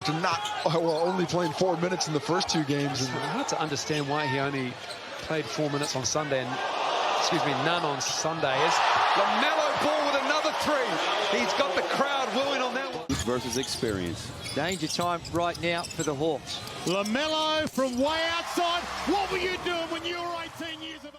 after only playing 4 minutes in the first 2 games. It's hard to understand why he only played 4 minutes on Sunday and, none on Sunday. As Lamelo Ball with another 3. He's got the crowd wooing on that one. Versus experience. Danger time right now for the Hawks. Lamelo from way outside. What were you doing when you were 18 years of age?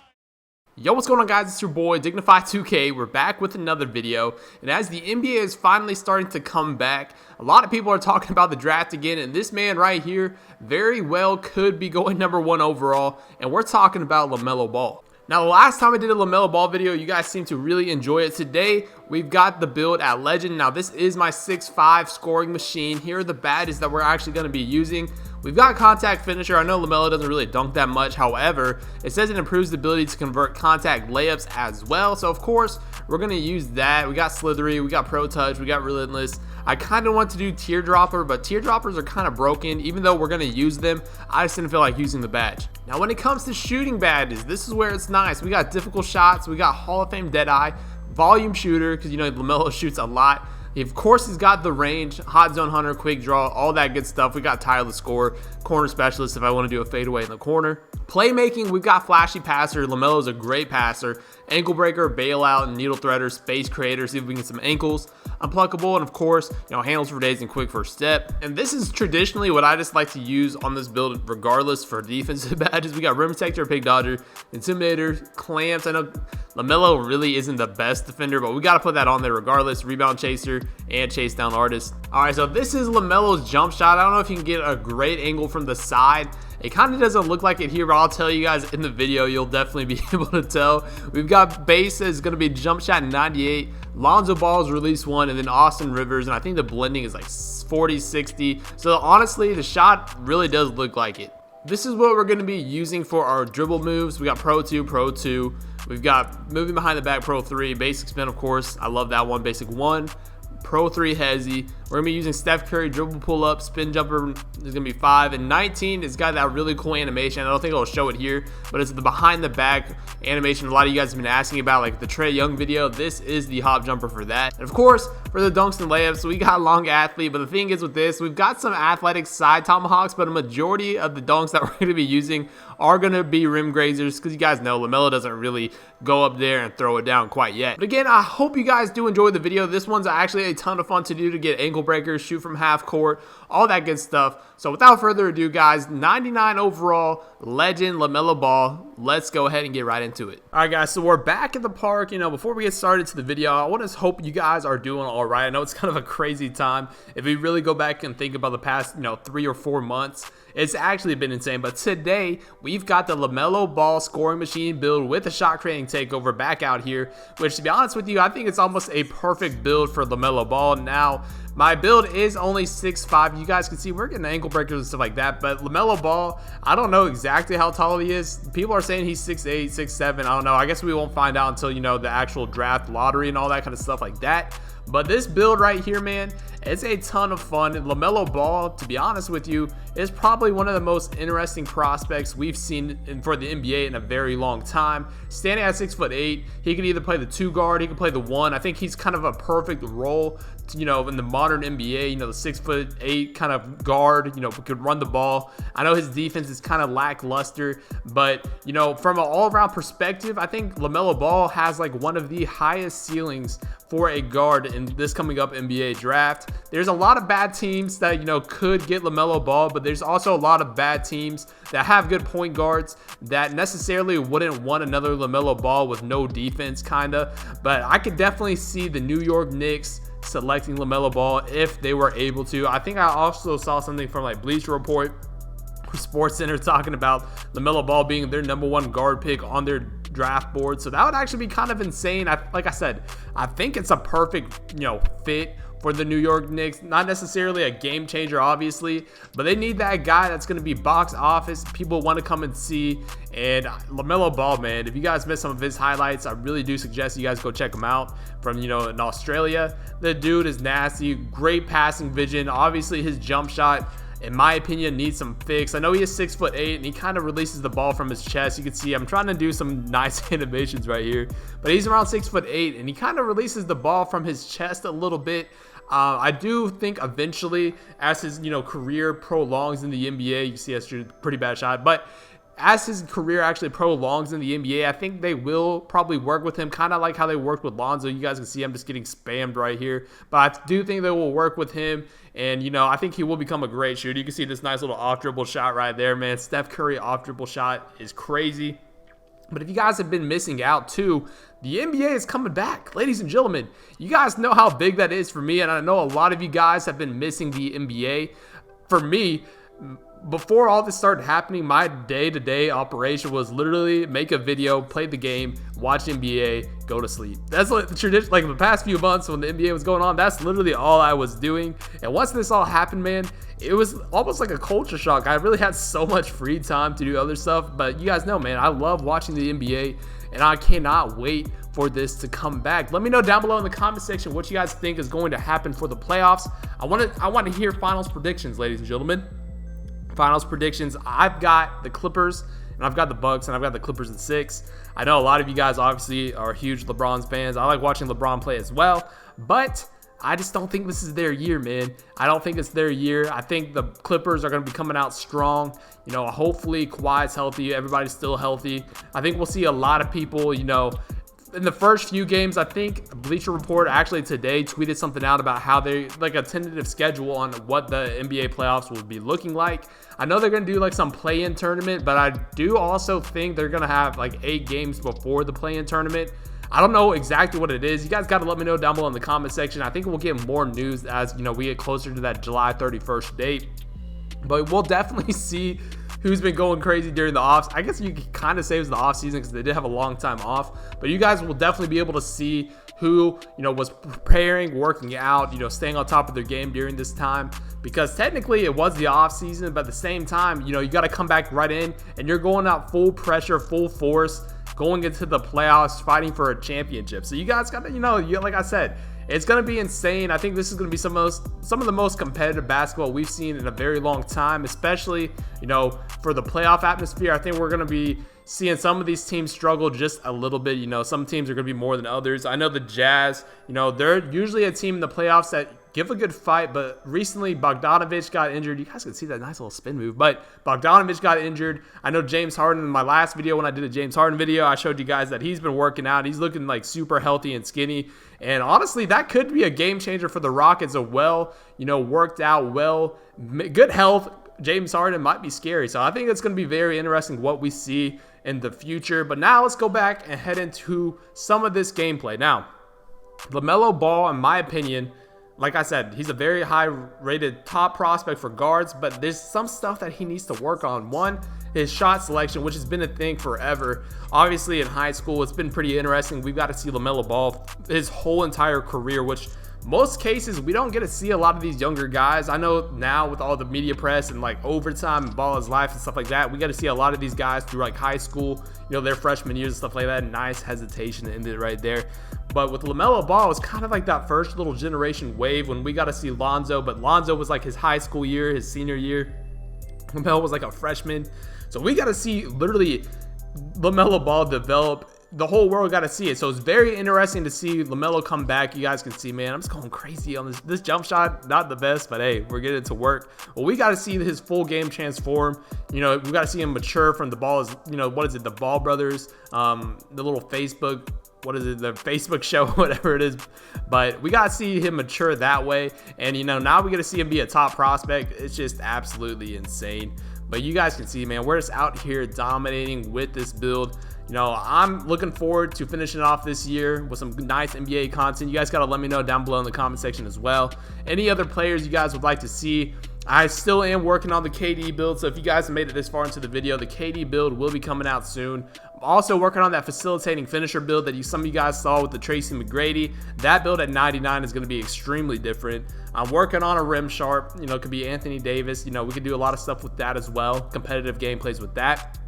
Yo, what's going on, guys? It's your boy Dignified2K. We're back with another video, and as the NBA is finally starting to come back, a lot of people are talking about the draft again, and this man right here very well could be going #1 overall, and we're talking about Lamelo Ball. Now, the last time I did a Lamelo Ball video, you guys seem to really enjoy it. Today, we've got the build at Legend. Now, this is my 6'5" scoring machine. Here are the badges that we're actually going to be using. We've got contact finisher. I know Lamelo doesn't really dunk that much. However, it says it improves the ability to convert contact layups as well. So, of course, we're going to use that. We got slithery, we got pro touch, we got relentless. I kind of want to do teardropper, but teardroppers are kind of broken. Even though we're going to use them, I just didn't feel like using the badge. Now, when it comes to shooting badges, this is where it's nice. We got difficult shots. We got Hall of Fame Deadeye, volume shooter, because, you know, Lamelo shoots a lot. Of course, he's got the range, hot zone hunter, quick draw, all that good stuff. We got tireless scorer, corner specialist if I want to do a fadeaway in the corner. Playmaking, we've got flashy passer. Lamelo's a great passer. Ankle breaker, bailout, and needle threader, space creator, see if we can get some ankles. Unpluckable, and of course, you know, handles for days and quick first step. And this is traditionally what I just like to use on this build regardless for defensive badges. We got rim protector, pig dodger, intimidator, clamps. I know Lamelo really isn't the best defender, but we got to put that on there regardless. Rebound chaser and chase down artist. All right, so this is Lamelo's jump shot. I don't know if you can get a great angle from the side. It kind of doesn't look like it here, but I'll tell you guys in the video, you'll definitely be able to tell. We've got base is going to be jump shot 98, Lonzo Ball's release 1, and then Austin Rivers, and I think the blending is like 40, 60. So honestly, the shot really does look like it. This is what we're going to be using for our dribble moves. We got Pro 2, Pro 2. We've got moving behind the back, Pro 3, basic spin, of course. I love that one, basic 1. Pro 3 hezzy. We're gonna be using Steph Curry dribble pull up, spin jumper is gonna be 5, and 19 has got that really cool animation. I don't think I'll show it here, but it's the behind the back animation a lot of you guys have been asking about, like the Trae Young video. This is the hop jumper for that. And of course, for the dunks and layups, we got long athlete, but the thing is with this, we've got some athletic side tomahawks, but a majority of the dunks that we're gonna be using are gonna be rim grazers, because you guys know Lamelo doesn't really go up there and throw it down quite yet. But again, I hope you guys do enjoy the video. This one's actually a ton of fun to do, to get ankle breakers, shoot from half court, all that good stuff. So without further ado, guys, 99 overall, Legend Lamelo Ball. Let's go ahead and get right into it. All right, guys, so we're back at the park. You know, before we get started to the video, I want to hope you guys are doing all right. I know it's kind of a crazy time. If we really go back and think about the past, 3 or 4 months, it's actually been insane. But today, we've got the Lamelo Ball scoring machine build with a shot creating takeover back out here, which, to be honest with you, I think it's almost a perfect build for Lamelo Ball. Now, my build is only 6'5". You guys can see we're getting ankle breakers and stuff like that, but Lamelo Ball, I don't know exactly how tall he is. People are saying he's 6'8", 6'7". I don't know. I guess we won't find out until, the actual draft lottery and all that kind of stuff like that. But this build right here, man, it's a ton of fun. And Lamelo Ball, to be honest with you, is probably one of the most interesting prospects we've seen for the NBA in a very long time. Standing at 6'8", he can either play the 2 guard, he can play the 1. I think he's kind of a perfect role, in the modern NBA. The 6'8" kind of guard, could run the ball. I know his defense is kind of lackluster, but from an all-around perspective, I think Lamelo Ball has like one of the highest ceilings for a guard in this coming up NBA draft. There's a lot of bad teams that could get Lamelo Ball, but there's also a lot of bad teams that have good point guards that necessarily wouldn't want another Lamelo Ball with no defense, kinda. But I could definitely see the New York Knicks selecting Lamelo Ball if they were able to. I think I also saw something from like Bleacher Report or Sports Center talking about Lamelo Ball being their #1 guard pick on their draft board. So that would actually be kind of insane. Like I said, I think it's a perfect fit for the New York Knicks. Not necessarily a game changer, obviously, but they need that guy that's going to be box office, people want to come and see. And Lamelo Ball, man, if you guys missed some of his highlights, I really do suggest you guys go check him out from, in Australia. The dude is nasty, great passing vision. Obviously, his jump shot, in my opinion, needs some fix. I know he is 6'8", and he kind of releases the ball from his chest. You can see I'm trying to do some nice animations right here, but he's around 6'8", and he kind of releases the ball from his chest a little bit. I do think eventually, as his career prolongs in the NBA, you see that's a pretty bad shot, but as his career actually prolongs in the NBA, I think they will probably work with him, kind of like how they worked with Lonzo. You guys can see I'm just getting spammed right here, but I do think they will work with him, and I think he will become a great shooter. You can see this nice little off dribble shot right there, man. Steph Curry off dribble shot is crazy. But if you guys have been missing out too, the NBA is coming back. Ladies and gentlemen, you guys know how big that is for me, and I know a lot of you guys have been missing the NBA. For me, before all this started happening, my day-to-day operation was literally make a video, play the game, watch NBA, go to sleep. That's like the tradition, like the past few months when the NBA was going on, that's literally all I was doing. And once this all happened, man, it was almost like a culture shock. I really had so much free time to do other stuff, but you guys know, man, I love watching the NBA, and I cannot wait for this to come back. Let me know down below in the comment section what you guys think is going to happen for the playoffs. I want to hear finals predictions, ladies and gentlemen. Finals predictions. I've got the Clippers, and I've got the Bucks, and I've got the Clippers in 6. I know a lot of you guys obviously are huge LeBron fans. I like watching LeBron play as well, but I just don't think this is their year, man. I don't think it's their year. I think the Clippers are going to be coming out strong. Hopefully Kawhi's healthy. Everybody's still healthy. I think we'll see a lot of people, in the first few games. I think Bleacher Report actually today tweeted something out about how they like a tentative schedule on what the NBA playoffs will be looking like. I know they're going to do like some play-in tournament, but I do also think they're going to have like 8 games before the play-in tournament. I don't know exactly what it is. You guys got to let me know down below in the comment section. I think we'll get more news as we get closer to that July 31st date, but we'll definitely see who's been going crazy during the offs. I guess you could kind of say it was the off season because they did have a long time off, but you guys will definitely be able to see who was preparing, working out, staying on top of their game during this time, because technically it was the off season, but at the same time, you got to come back right in, and you're going out full pressure, full force, going into the playoffs, fighting for a championship. So you guys got to, like I said, it's going to be insane. I think this is going to be some of the most competitive basketball we've seen in a very long time, especially, for the playoff atmosphere. I think we're going to be seeing some of these teams struggle just a little bit. Some teams are going to be more than others. I know the Jazz, they're usually a team in the playoffs that give a good fight, but recently Bogdanovich got injured. You guys can see that nice little spin move, but Bogdanovich got injured. I know James Harden, in my last video, when I did a James Harden video, I showed you guys that he's been working out. He's looking like super healthy and skinny, and honestly, that could be a game changer for the Rockets. A worked out, good health James Harden might be scary. So I think it's going to be very interesting what we see in the future. But now let's go back and head into some of this gameplay. Now, Lamelo Ball, in my opinion, like I said, he's a very high-rated top prospect for guards, but there's some stuff that he needs to work on. One, his shot selection, which has been a thing forever. Obviously, in high school, it's been pretty interesting. We've got to see Lamelo Ball his whole entire career, which most cases we don't get to see a lot of these younger guys. I know now with all the media press and like overtime and Ball is Life and stuff like that, we got to see a lot of these guys through like high school, their freshman years and stuff like that. Nice hesitation to end it right there. But with Lamelo Ball, it's kind of like that first little generation wave when we got to see Lonzo, but Lonzo was like his high school year, his senior year. Lamelo was like a freshman. So we got to see literally Lamelo Ball develop. The whole world got to see it. So it's very interesting to see Lamelo come back. You guys can see, man, I'm just going crazy on this jump shot. Not the best, but hey, we're getting it to work. Well, we got to see his full game transform. We got to see him mature from the Ball is, what is it? The Ball brothers, the little Facebook, the Facebook show, whatever it is. But we got to see him mature that way. And, now we got to see him be a top prospect. It's just absolutely insane. But you guys can see, man, we're just out here dominating with this build. I'm looking forward to finishing off this year with some nice NBA content. You guys got to let me know down below in the comment section as well. Any other players you guys would like to see. I still am working on the KD build, so if you guys have made it this far into the video, the KD build will be coming out soon. I'm also working on that facilitating finisher build that some of you guys saw with the Tracy McGrady. That build at 99 is going to be extremely different. I'm working on a rim sharp. It could be Anthony Davis. We could do a lot of stuff with that as well. Competitive gameplays with that.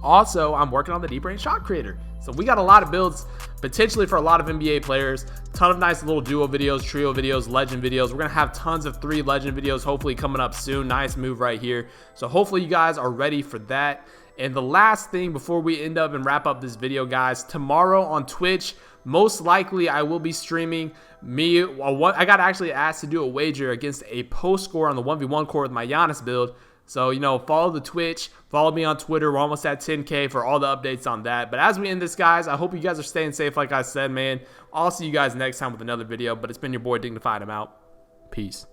Also, I'm working on the deep range shot creator. So we got a lot of builds potentially for a lot of NBA players. Ton of nice little duo videos, trio videos, legend videos. We're going to have tons of 3 legend videos hopefully coming up soon. Nice move right here. So hopefully you guys are ready for that. And the last thing before we end up and wrap up this video, guys, tomorrow on Twitch, most likely I will be streaming I got actually asked to do a wager against a post score on the 1v1 court with my Giannis build. So, you know, follow the Twitch, follow me on Twitter. We're almost at 10K for all the updates on that. But as we end this, guys, I hope you guys are staying safe like I said, man. I'll see you guys next time with another video. But it's been your boy Dignified. I'm out. Peace.